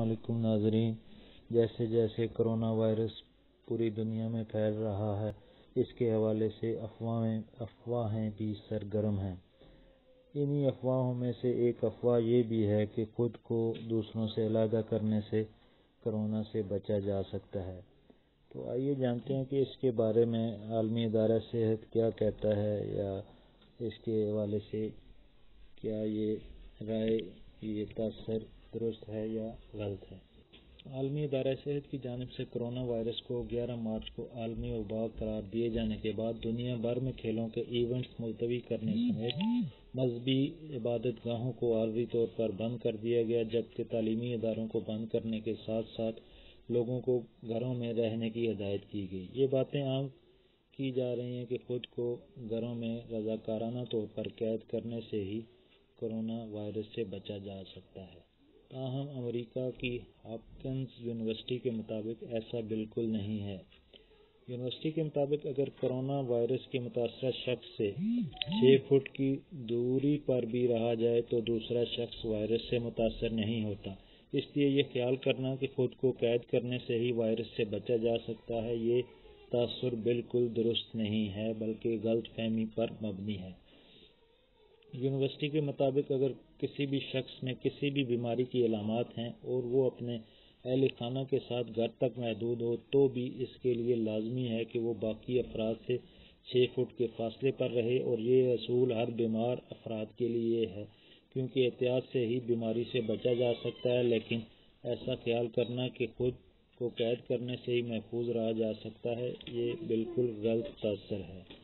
वालेकुम नाज़रीन। जैसे जैसे कोरोना वायरस पूरी दुनिया में फैल रहा है, इसके हवाले से अफवाहें भी सरगर्म हैं। इन्हीं अफवाहों में से एक अफवाह ये भी है कि खुद को दूसरों से अलग करने से कोरोना से बचा जा सकता है। तो आइए जानते हैं कि इसके बारे में आलमी इदारा सेहत क्या कहता है, या इसके हवाले से क्या ये राय, ये तासर दुरुस्त है या गलत है। आलमी इदारा सेहत की जानिब से कोरोना वायरस को 11 मार्च को आलमी वबा करार दिए जाने के बाद दुनिया भर में खेलों के इवेंट्स मुलतवी करने समेत मजहबी इबादत गाहों को आर्जी तौर पर बंद कर दिया गया, जबकि तालीमी इदारों को बंद करने के साथ साथ लोगों को घरों में रहने की हिदायत की गई। ये बातें आम की जा रही हैं कि खुद को घरों में रजाकाराना तौर पर कैद करने से ही कोरोना वायरस से बचा जा सकता है। ताहम अमेरिका की हॉपकिंस यूनिवर्सिटी के मुताबिक ऐसा बिल्कुल नहीं है। यूनिवर्सिटी के मुताबिक अगर कोरोना वायरस के मुतासरा शख्स से 6 फुट की दूरी पर भी रहा जाए तो दूसरा शख्स वायरस से मुतासर नहीं होता। इसलिए ये ख्याल करना कि खुद को कैद करने से ही वायरस से बचा जा सकता है, ये तासुर बिल्कुल दुरुस्त नहीं है, बल्कि गलत फहमी पर मबनी है। यूनिवर्सिटी के मुताबिक अगर किसी भी शख्स में किसी भी बीमारी की अलामात हैं और वो अपने अहल खाना के साथ घर तक महदूद हो, तो भी इसके लिए लाजमी है कि वो बाकी अफराद से 6 फुट के फासले पर रहे। और ये असूल हर बीमार अफराद के लिए है, क्योंकि एहतियात से ही बीमारी से बचा जा सकता है। लेकिन ऐसा ख्याल करना कि खुद को कैद करने से ही महफूज रहा जा सकता है, ये बिल्कुल गलत तासर है।